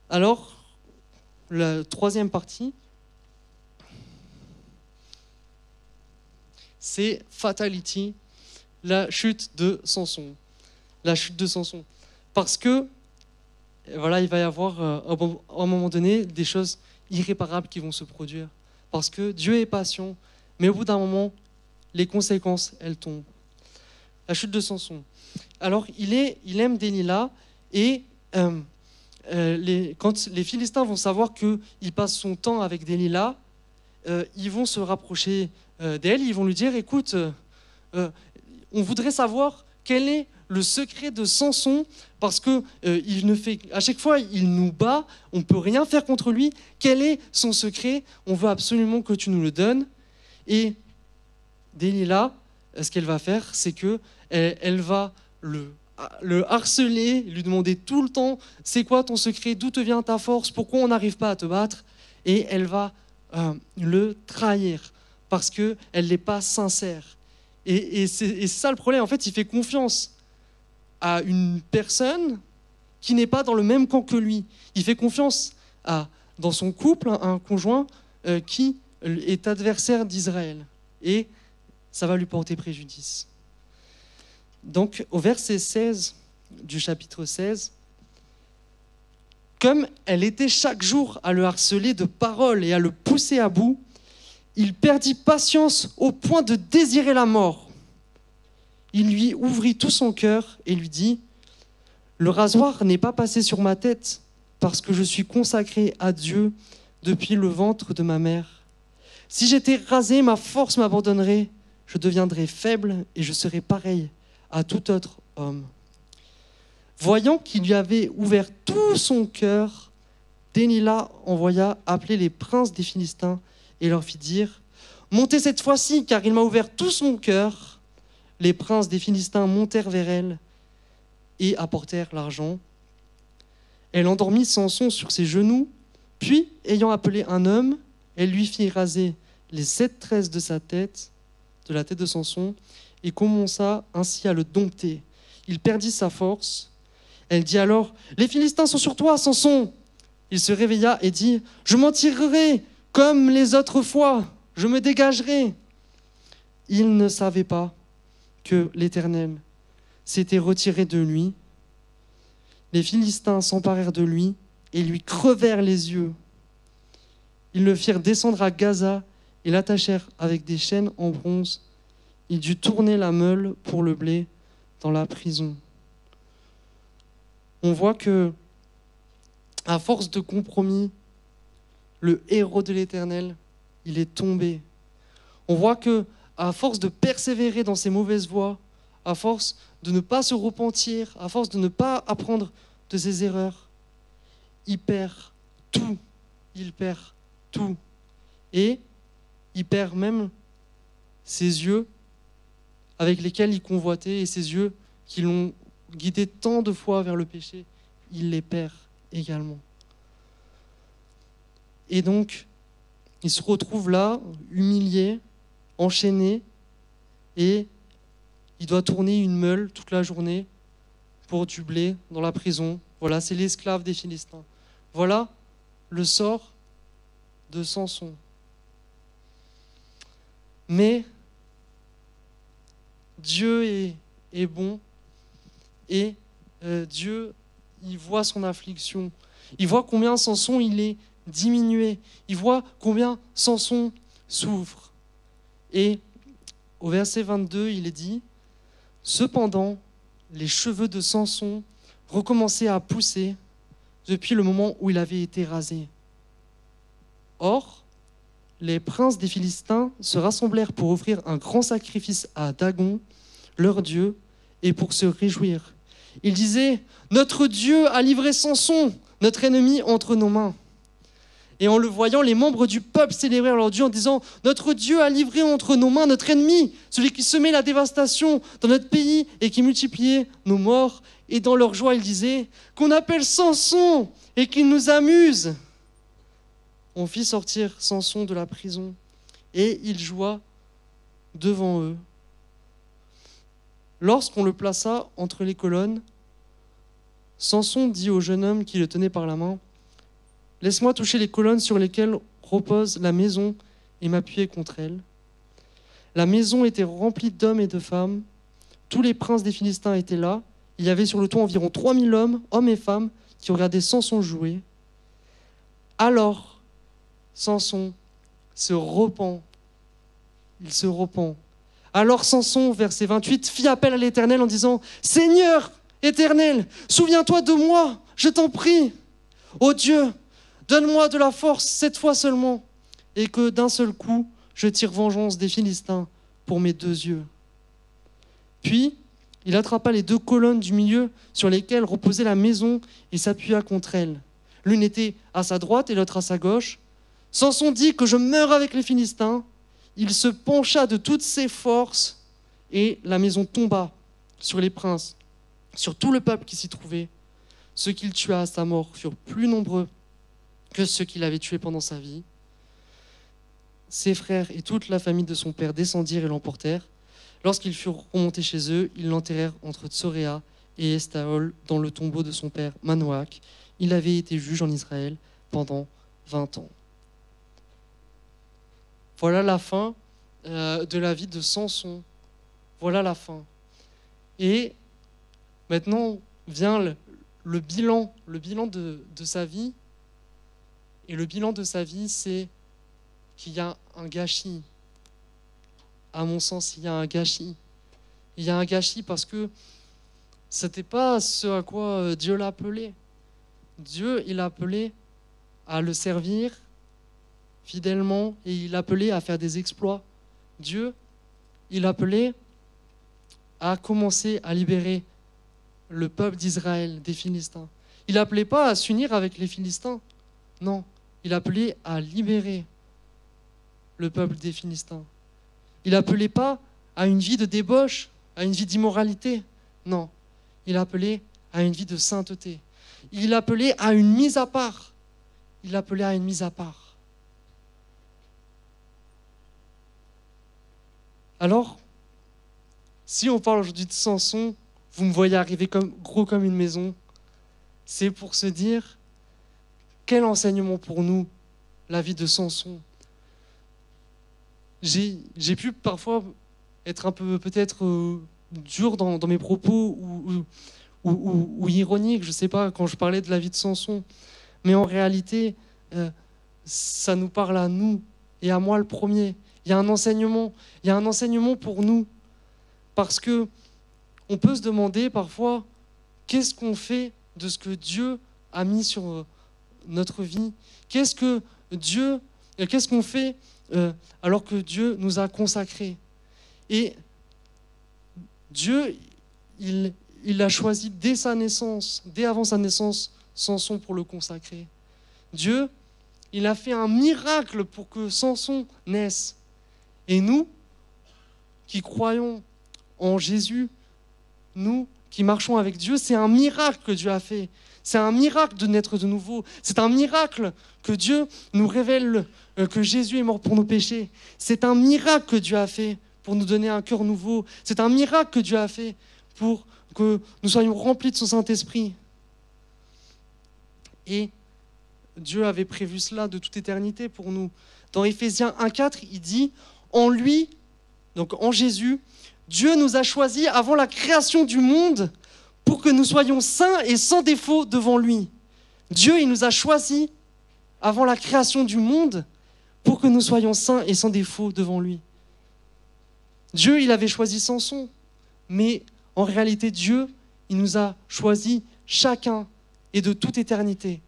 Alors, la 3e partie, c'est Fatality, la chute de Samson. La chute de Samson. Parce que, voilà, il va y avoir à un moment donné des choses irréparables qui vont se produire. Parce que Dieu est patient, mais au bout d'un moment, les conséquences, elles tombent. La chute de Samson. Alors, il aime Delilah, et quand les Philistins vont savoir qu'il passe son temps avec Delilah, ils vont se rapprocher d'elle, ils vont lui dire, écoute, on voudrait savoir quel est le secret de Samson, parce que à chaque fois, il nous bat, on ne peut rien faire contre lui. Quel est son secret? On veut absolument que tu nous le donnes. Et Delilah, ce qu'elle va faire, c'est qu'elle va le harceler, lui demander tout le temps, c'est quoi ton secret, d'où te vient ta force, pourquoi on n'arrive pas à te battre? Et elle va le trahir, parce qu'elle n'est pas sincère. Et c'est ça le problème, en fait, il fait confiance à une personne qui n'est pas dans le même camp que lui. Il fait confiance dans son couple, un conjoint qui est adversaire d'Israël. Et ça va lui porter préjudice. Donc, au verset 16 du chapitre 16, comme elle était chaque jour à le harceler de paroles et à le pousser à bout, il perdit patience au point de désirer la mort. Il lui ouvrit tout son cœur et lui dit « Le rasoir n'est pas passé sur ma tête parce que je suis consacré à Dieu depuis le ventre de ma mère. Si j'étais rasé, ma force m'abandonnerait, je deviendrais faible et je serais pareil à tout autre homme. » Voyant qu'il lui avait ouvert tout son cœur, Delilah envoya appeler les princes des Philistins et leur fit dire « Montez cette fois-ci, car il m'a ouvert tout son cœur. » Les princes des Philistins montèrent vers elle et apportèrent l'argent. Elle endormit Samson sur ses genoux, puis, ayant appelé un homme, elle lui fit raser les 7 tresses de de la tête de Samson, et commença ainsi à le dompter. Il perdit sa force. Elle dit alors « Les Philistins sont sur toi, Samson !» Il se réveilla et dit « Je m'en tirerai comme les autres fois, je me dégagerai. » Il ne savait pas que l'Éternel s'était retiré de lui. Les Philistins s'emparèrent de lui et lui crevèrent les yeux. Ils le firent descendre à Gaza et l'attachèrent avec des chaînes en bronze. Il dut tourner la meule pour le blé dans la prison. On voit que, à force de compromis, le héros de l'Éternel, il est tombé. On voit que, à force de persévérer dans ses mauvaises voies, à force de ne pas se repentir, à force de ne pas apprendre de ses erreurs, il perd tout. Il perd tout. Et il perd même ses yeux avec lesquels il convoitait, et ses yeux qui l'ont guidé tant de fois vers le péché, il les perd également. Et donc, il se retrouve là, humilié, enchaîné, et il doit tourner une meule toute la journée pour du blé dans la prison. Voilà, c'est l'esclave des Philistins. Voilà le sort de Samson. Mais Dieu est bon, et Dieu, il voit son affliction. Il voit combien Samson il est diminué. Il voit combien Samson souffre. Et au verset 22, il est dit « Cependant, les cheveux de Samson recommençaient à pousser depuis le moment où il avait été rasé. Or, les princes des Philistins se rassemblèrent pour offrir un grand sacrifice à Dagon, leur dieu, et pour se réjouir. Ils disaient « Notre Dieu a livré Samson, notre ennemi, entre nos mains. » Et en le voyant, les membres du peuple célébrèrent leur Dieu en disant « Notre Dieu a livré entre nos mains notre ennemi, celui qui semait la dévastation dans notre pays et qui multipliait nos morts. » Et dans leur joie, ils disaient « Qu'on appelle Samson et qu'il nous amuse. » On fit sortir Samson de la prison et il joua devant eux. Lorsqu'on le plaça entre les colonnes, Samson dit au jeune homme qui le tenait par la main « Laisse-moi toucher les colonnes sur lesquelles repose la maison et m'appuyer contre elles. » La maison était remplie d'hommes et de femmes. Tous les princes des Philistins étaient là. Il y avait sur le toit environ 3000 hommes et femmes, qui regardaient Samson jouer. Alors, Samson se repent. Il se repent. Alors Samson, verset 28, fit appel à l'Éternel en disant « Seigneur Éternel, souviens-toi de moi, je t'en prie. Ô Dieu, donne-moi de la force cette fois seulement, et que d'un seul coup, je tire vengeance des Philistins pour mes 2 yeux. » Puis, Il attrapa les 2 colonnes du milieu sur lesquelles reposait la maison et s'appuya contre elles. L'une était à sa droite et l'autre à sa gauche. Samson dit que je meurs avec les Philistins. Il se pencha de toutes ses forces et la maison tomba sur les princes, sur tout le peuple qui s'y trouvait. Ceux qu'il tua à sa mort furent plus nombreux que ceux qu'il avait tués pendant sa vie. Ses frères et toute la famille de son père descendirent et l'emportèrent. Lorsqu'ils furent remontés chez eux, ils l'enterrèrent entre Tsoréa et Estaol dans le tombeau de son père Manoach. Il avait été juge en Israël pendant 20 ans. Voilà la fin de la vie de Samson. Voilà la fin. Et maintenant vient le bilan de sa vie. Et le bilan de sa vie, c'est qu'il y a un gâchis. À mon sens, il y a un gâchis. Il y a un gâchis parce que ce n'était pas ce à quoi Dieu l'a appelé. Dieu, il l'a appelé à le servir fidèlement et il l'a appelé à faire des exploits. Dieu, il l'a appelé à commencer à libérer le peuple d'Israël des Philistins. Il n'appelait pas à s'unir avec les Philistins. Non, il appelait à libérer le peuple des Philistins. Il n'appelait pas à une vie de débauche, à une vie d'immoralité. Non, il appelait à une vie de sainteté. Il appelait à une mise à part. Il appelait à une mise à part. Alors, si on parle aujourd'hui de Samson, vous me voyez arriver gros comme une maison, c'est pour se dire, quel enseignement pour nous, la vie de Samson. J'ai pu parfois être un peu peut-être dur dans mes propos ou ironique, je ne sais pas, quand je parlais de la vie de Samson. Mais en réalité, ça nous parle à nous et à moi le premier. Il y a un enseignement pour nous. Parce que on peut se demander parfois, qu'est-ce qu'on fait de ce que Dieu a mis sur notre vie? Qu'est-ce qu'on fait alors que Dieu nous a consacrés? Et Dieu, il a choisi dès sa naissance, dès avant sa naissance, Samson pour le consacrer. Dieu, il a fait un miracle pour que Samson naisse. Et nous, qui croyons en Jésus, nous qui marchons avec Dieu, c'est un miracle que Dieu a fait. C'est un miracle de naître de nouveau. C'est un miracle que Dieu nous révèle que Jésus est mort pour nos péchés. C'est un miracle que Dieu a fait pour nous donner un cœur nouveau. C'est un miracle que Dieu a fait pour que nous soyons remplis de son Saint-Esprit. Et Dieu avait prévu cela de toute éternité pour nous. Dans Éphésiens 1,4, il dit « En lui, donc en Jésus, Dieu nous a choisis avant la création du monde pour que nous soyons saints et sans défaut devant lui. » Dieu, il nous a choisis avant la création du monde pour que nous soyons saints et sans défaut devant lui. Dieu, il avait choisi Samson, mais en réalité, Dieu, il nous a choisis chacun. Et de toute éternité,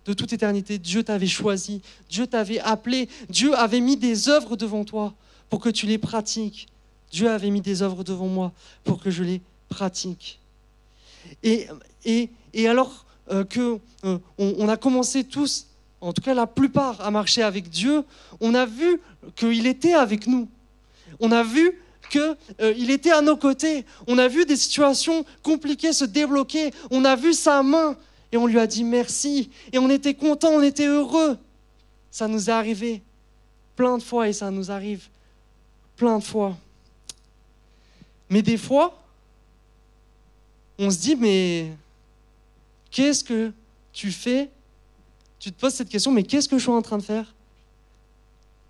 Dieu t'avait choisi, Dieu t'avait appelé, Dieu avait mis des œuvres devant toi pour que tu les pratiques. Dieu avait mis des œuvres devant moi pour que je les pratique. Et alors qu'on a commencé tous, en tout cas la plupart, à marcher avec Dieu, on a vu qu'il était avec nous. On a vu qu'il était à nos côtés. On a vu des situations compliquées se débloquer. On a vu sa main. Et on lui a dit merci. Et on était contents, on était heureux. Ça nous est arrivé plein de fois et ça nous arrive plein de fois. Mais des fois, on se dit, mais qu'est-ce que tu fais? Tu te poses cette question, mais qu'est-ce que je suis en train de faire?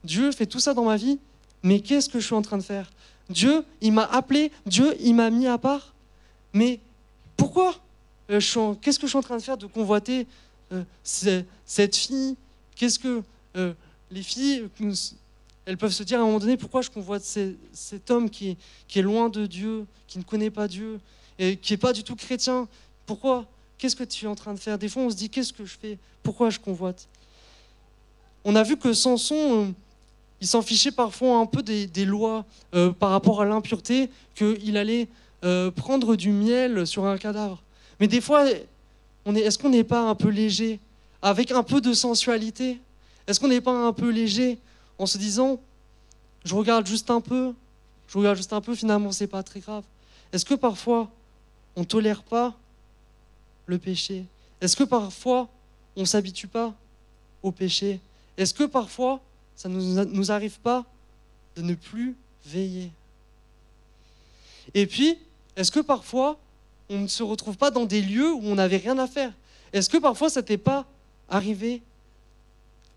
Dieu fait tout ça dans ma vie, mais qu'est-ce que je suis en train de faire? Dieu, il m'a appelé, Dieu, il m'a mis à part. Mais pourquoi? Qu'est-ce que je suis en train de faire de convoiter cette fille? Qu'est-ce que les filles, elles peuvent se dire à un moment donné, pourquoi je convoite cet homme qui est loin de Dieu, qui ne connaît pas Dieu, et qui n'est pas du tout chrétien? Pourquoi? Qu'est-ce que tu es en train de faire? Des fois, on se dit, qu'est-ce que je fais? Pourquoi je convoite? On a vu que Samson, il s'en fichait parfois un peu des lois par rapport à l'impureté, qu'il allait prendre du miel sur un cadavre. Mais des fois, est-ce qu'on n'est pas un peu léger, avec un peu de sensualité? Est-ce qu'on n'est pas un peu léger en se disant, je regarde juste un peu, finalement, c'est pas très grave? Est-ce que parfois, on ne tolère pas le péché? Est-ce que parfois, on ne s'habitue pas au péché? Est-ce que parfois, ça ne nous arrive pas de ne plus veiller? Et puis, est-ce que parfois, on ne se retrouve pas dans des lieux où on n'avait rien à faire? Est-ce que parfois, ça t'est pas arrivé,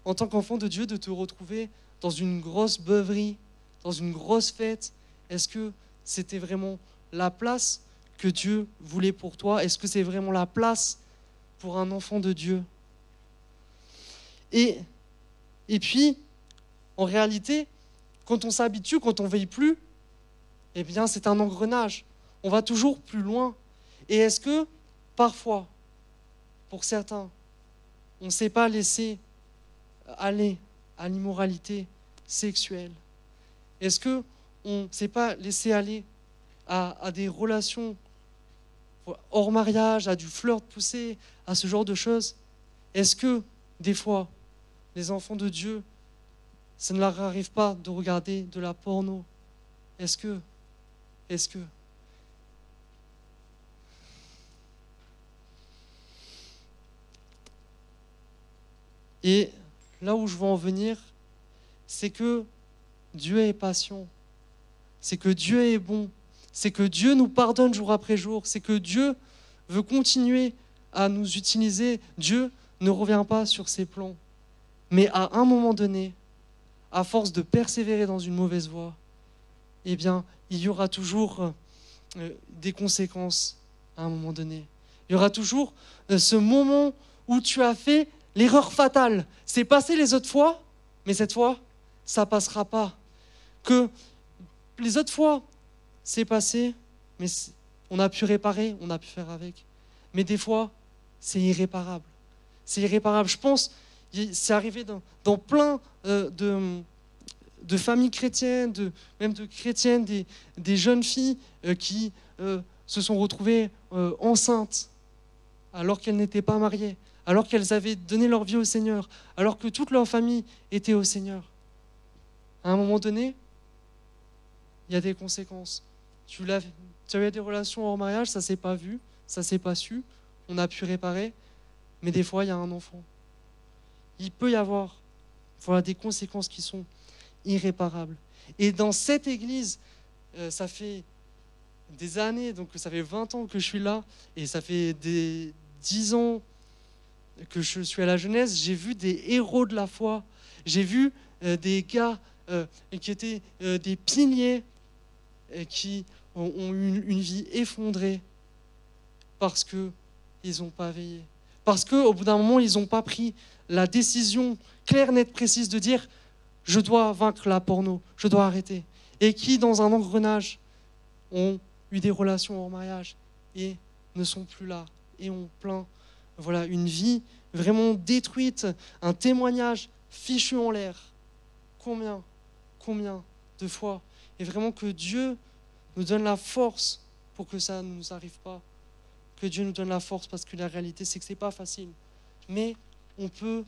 en tant qu'enfant de Dieu, de te retrouver dans une grosse beuverie, dans une grosse fête? Est-ce que c'était vraiment la place que Dieu voulait pour toi? Est-ce que c'est vraiment la place pour un enfant de Dieu? Et puis, en réalité, quand on s'habitue, quand on ne veille plus, eh bien, c'est un engrenage. On va toujours plus loin. Et est-ce que, parfois, pour certains, on ne s'est pas laissé aller à l'immoralité sexuelle? Est-ce qu'on ne s'est pas laissé aller à des relations hors mariage, à du flirt poussé, à ce genre de choses? Est-ce que, des fois, les enfants de Dieu, ça ne leur arrive pas de regarder de la porno? Est-ce que Et là où je veux en venir, c'est que Dieu est patient, c'est que Dieu est bon, c'est que Dieu nous pardonne jour après jour, c'est que Dieu veut continuer à nous utiliser. Dieu ne revient pas sur ses plans. Mais à un moment donné, à force de persévérer dans une mauvaise voie, eh bien, il y aura toujours des conséquences à un moment donné. Il y aura toujours ce moment où tu as fait l'erreur fatale. C'est passé les autres fois, mais cette fois, ça ne passera pas. Que les autres fois, c'est passé, mais on a pu réparer, on a pu faire avec. Mais des fois, c'est irréparable. C'est irréparable. Je pense, c'est arrivé dans plein de familles chrétiennes, même de chrétiennes, des jeunes filles qui se sont retrouvées enceintes alors qu'elles n'étaient pas mariées, alors qu'elles avaient donné leur vie au Seigneur, alors que toute leur famille était au Seigneur. À un moment donné, il y a des conséquences. Tu avais des relations hors mariage, ça ne s'est pas vu, ça ne s'est pas su, on a pu réparer, mais des fois, il y a un enfant. Il peut y avoir des conséquences qui sont irréparables. Et dans cette église, ça fait des années, donc ça fait 20 ans que je suis là, et ça fait des 10 ans que je suis à la jeunesse, j'ai vu des héros de la foi, j'ai vu des gars qui étaient des piliers, qui ont eu une vie effondrée parce qu'ils n'ont pas veillé. Parce qu'au bout d'un moment, ils n'ont pas pris la décision claire, nette, précise de dire « je dois vaincre la porno, je dois arrêter ». Et qui, dans un engrenage, ont eu des relations hors mariage et ne sont plus là et ont plein, une vie vraiment détruite, un témoignage fichu en l'air. Combien de fois? Et vraiment que Dieu nous donne la force pour que ça ne nous arrive pas. Que Dieu nous donne la force, parce que la réalité, c'est que ce n'est pas facile. Mais on peut,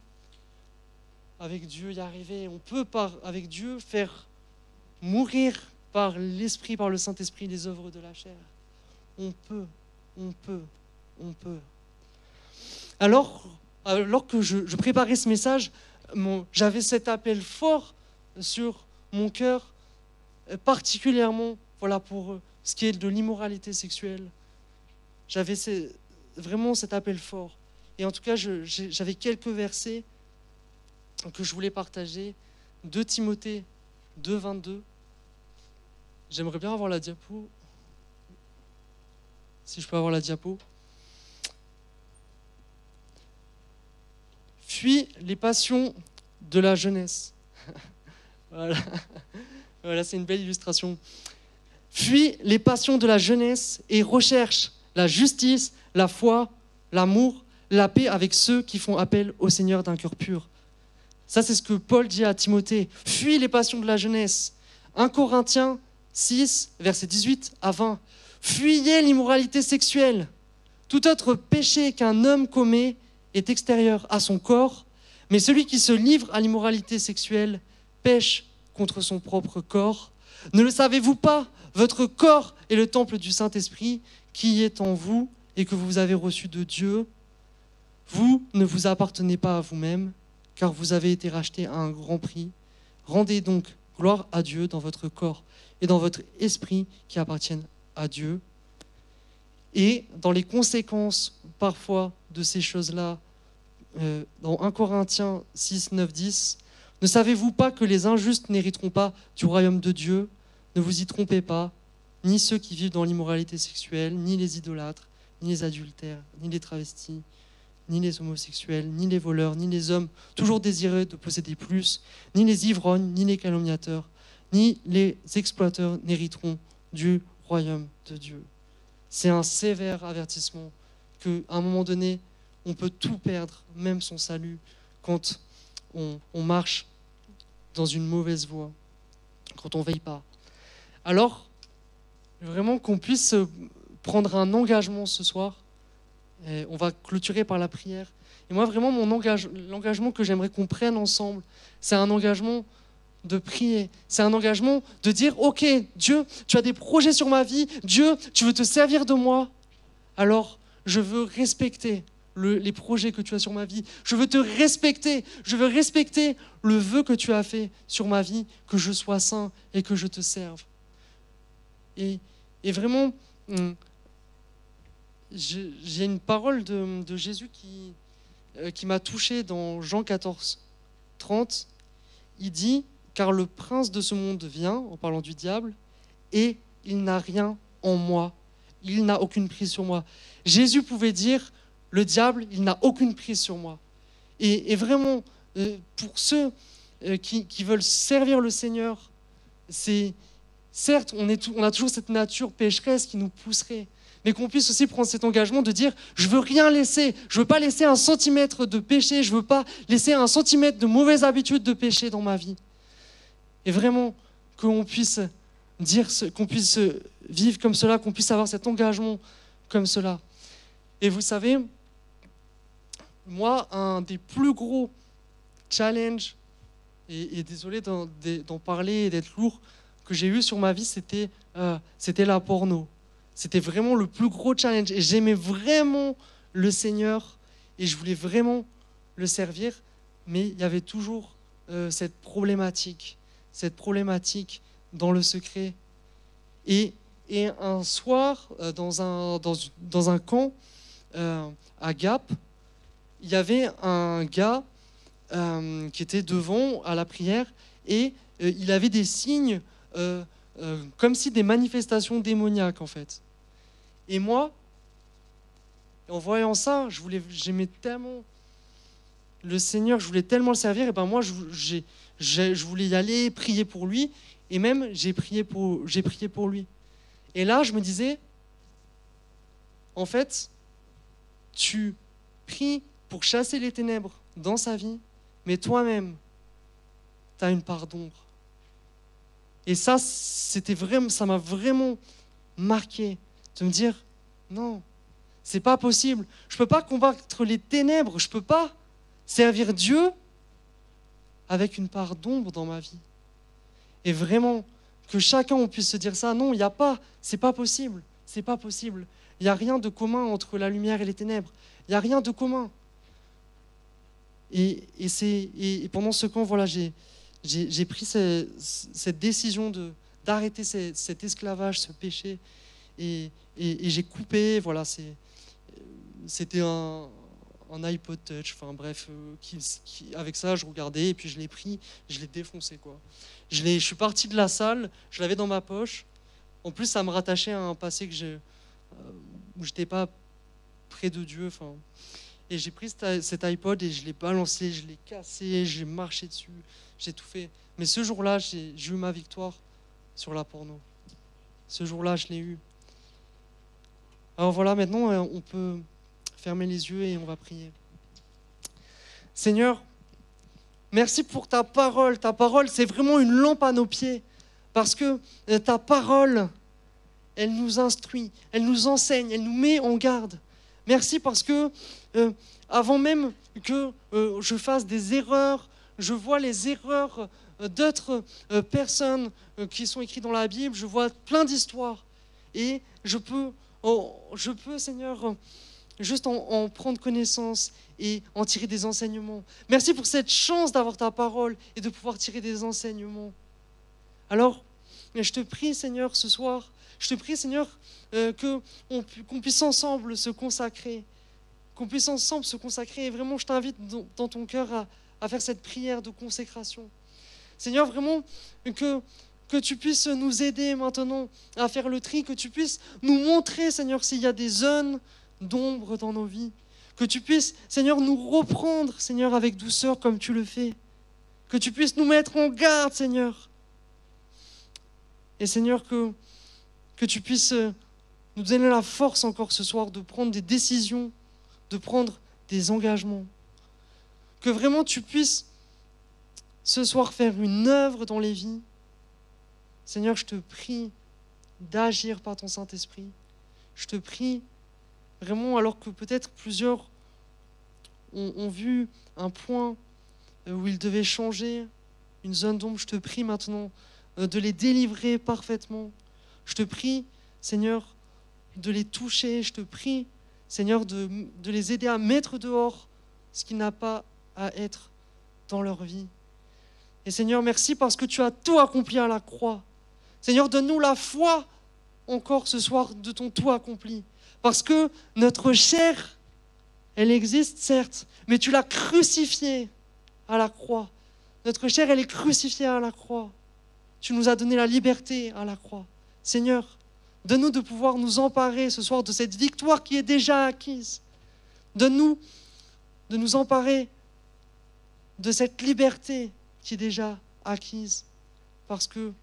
avec Dieu, y arriver. On peut, avec Dieu, faire mourir par l'Esprit, par le Saint-Esprit, les œuvres de la chair. On peut. Alors que je préparais ce message, j'avais cet appel fort sur mon cœur, particulièrement pour ce qui est de l'immoralité sexuelle. J'avais vraiment cet appel fort. Et en tout cas, j'avais quelques versets que je voulais partager. 2 Timothée 2, 22. J'aimerais bien avoir la diapo. Si je peux avoir la diapo. Fuis les passions de la jeunesse. Voilà, c'est une belle illustration. Fuis les passions de la jeunesse et recherche la justice, la foi, l'amour, la paix avec ceux qui font appel au Seigneur d'un cœur pur. Ça, c'est ce que Paul dit à Timothée. Fuis les passions de la jeunesse. 1 Corinthiens 6, versets 18 à 20. Fuyez l'immoralité sexuelle. Tout autre péché qu'un homme commet est extérieur à son corps, mais celui qui se livre à l'immoralité sexuelle pêche contre son propre corps. Ne le savez-vous pas? Votre corps est le temple du Saint-Esprit qui est en vous et que vous avez reçu de Dieu. Vous ne vous appartenez pas à vous-même, car vous avez été rachetés à un grand prix. Rendez donc gloire à Dieu dans votre corps et dans votre esprit qui appartiennent à Dieu. Et dans les conséquences parfois de ces choses-là, dans 1 Corinthiens 6, 9, 10, « Ne savez-vous pas que les injustes n'hériteront pas du royaume de Dieu? Ne vous y trompez pas, ni ceux qui vivent dans l'immoralité sexuelle, ni les idolâtres, ni les adultères, ni les travestis, ni les homosexuels, ni les voleurs, ni les hommes toujours désireux de posséder plus, ni les ivrognes, ni les calomniateurs, ni les exploiteurs n'hériteront du royaume de Dieu. » C'est un sévère avertissement qu'à un moment donné, on peut tout perdre, même son salut, quand on marche dans une mauvaise voie, quand on ne veille pas. Alors, vraiment qu'on puisse prendre un engagement ce soir. Et on va clôturer par la prière. Et moi, vraiment, l'engagement que j'aimerais qu'on prenne ensemble, c'est un engagement de prier. C'est un engagement de dire, ok, Dieu, tu as des projets sur ma vie. Dieu, tu veux te servir de moi. Alors, je veux respecter les projets que tu as sur ma vie. Je veux te respecter. Je veux respecter le vœu que tu as fait sur ma vie, que je sois saint et que je te serve. Et vraiment, j'ai une parole de Jésus qui m'a touché dans Jean 14, 30. Il dit, « Car le prince de ce monde vient, en parlant du diable, et il n'a rien en moi. Il n'a aucune prise sur moi. » Jésus pouvait dire, le diable, il n'a aucune prise sur moi. Et vraiment, pour ceux qui veulent servir le Seigneur, c'est certes, on a toujours cette nature pécheresse qui nous pousserait, mais qu'on puisse aussi prendre cet engagement de dire, je veux rien laisser, je veux pas laisser un centimètre de péché, je veux pas laisser un centimètre de mauvaises habitudes de péché dans ma vie. Et vraiment, qu'on puisse dire, qu'on puisse vivre comme cela, qu'on puisse avoir cet engagement comme cela. Et vous savez, moi, un des plus gros challenges, et désolé d'en parler et d'être lourd, que j'ai eu sur ma vie, c'était la porno. C'était vraiment le plus gros challenge. Et j'aimais vraiment le Seigneur et je voulais vraiment le servir, mais il y avait toujours cette problématique dans le secret. Et un soir, dans un camp à Gap, il y avait un gars qui était devant à la prière et il avait des signes comme si des manifestations démoniaques en fait. Et moi, en voyant ça, j'aimais tellement le Seigneur, je voulais tellement le servir, et ben moi je voulais y aller, prier pour lui, et même j'ai prié pour lui. Et là, je me disais, en fait, tu pries pour chasser les ténèbres dans sa vie, mais toi-même, tu as une part d'ombre. Et ça, ça m'a vraiment marqué, de me dire, non, c'est pas possible. Je peux pas combattre les ténèbres, je peux pas servir Dieu avec une part d'ombre dans ma vie. Et vraiment, que chacun on puisse se dire ça, non, il n'y a pas, c'est pas possible. Il n'y a rien de commun entre la lumière et les ténèbres. Il n'y a rien de commun. Et pendant ce camp, voilà, j'ai pris cette décision d'arrêter cet esclavage, ce péché, et j'ai coupé, voilà, c'était un iPod Touch, enfin bref, avec ça je regardais et puis je l'ai pris, je l'ai défoncé quoi. Je suis parti de la salle, je l'avais dans ma poche. En plus ça me rattachait à un passé où j'étais pas près de Dieu, enfin. Et j'ai pris cet iPod et je l'ai balancé, je l'ai cassé, j'ai marché dessus, j'ai tout fait. Mais ce jour-là, j'ai eu ma victoire sur la porno. Ce jour-là, je l'ai eu. Alors voilà, maintenant, on peut fermer les yeux et on va prier. Seigneur, merci pour ta parole. Ta parole, c'est vraiment une lampe à nos pieds. Parce que ta parole, elle nous instruit, elle nous enseigne, elle nous met en garde. Merci parce que avant même que je fasse des erreurs, je vois les erreurs d'autres personnes qui sont écrites dans la Bible, je vois plein d'histoires. Et je peux, Seigneur, juste en prendre connaissance et en tirer des enseignements. Merci pour cette chance d'avoir ta parole et de pouvoir tirer des enseignements. Alors, je te prie, Seigneur, ce soir, je te prie, Seigneur, qu'on puisse ensemble se consacrer, et vraiment, je t'invite dans ton cœur à faire cette prière de consécration. Seigneur, vraiment, que tu puisses nous aider maintenant à faire le tri, que tu puisses nous montrer, Seigneur, s'il y a des zones d'ombre dans nos vies, que tu puisses, Seigneur, nous reprendre, Seigneur, avec douceur comme tu le fais, que tu puisses nous mettre en garde, Seigneur. Et Seigneur, que tu puisses nous donner la force encore ce soir de prendre des décisions, de prendre des engagements. Que vraiment tu puisses ce soir faire une œuvre dans les vies. Seigneur, je te prie d'agir par ton Saint-Esprit. Je te prie vraiment, alors que peut-être plusieurs ont vu un point où ils devaient changer, une zone d'ombre, je te prie maintenant de les délivrer parfaitement. Je te prie, Seigneur, de les toucher. Je te prie, Seigneur, de les aider à mettre dehors ce qui n'a pas à être dans leur vie. Et Seigneur, merci parce que tu as tout accompli à la croix. Seigneur, donne-nous la foi encore ce soir de ton tout accompli. Parce que notre chair, elle existe certes, mais tu l'as crucifiée à la croix. Notre chair, elle est crucifiée à la croix. Tu nous as donné la liberté à la croix. Seigneur, donne-nous de pouvoir nous emparer ce soir de cette victoire qui est déjà acquise. Donne-nous de nous emparer de cette liberté qui est déjà acquise. Parce que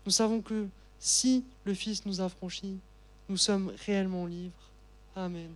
nous savons que si le Fils nous a franchis, nous sommes réellement libres. Amen.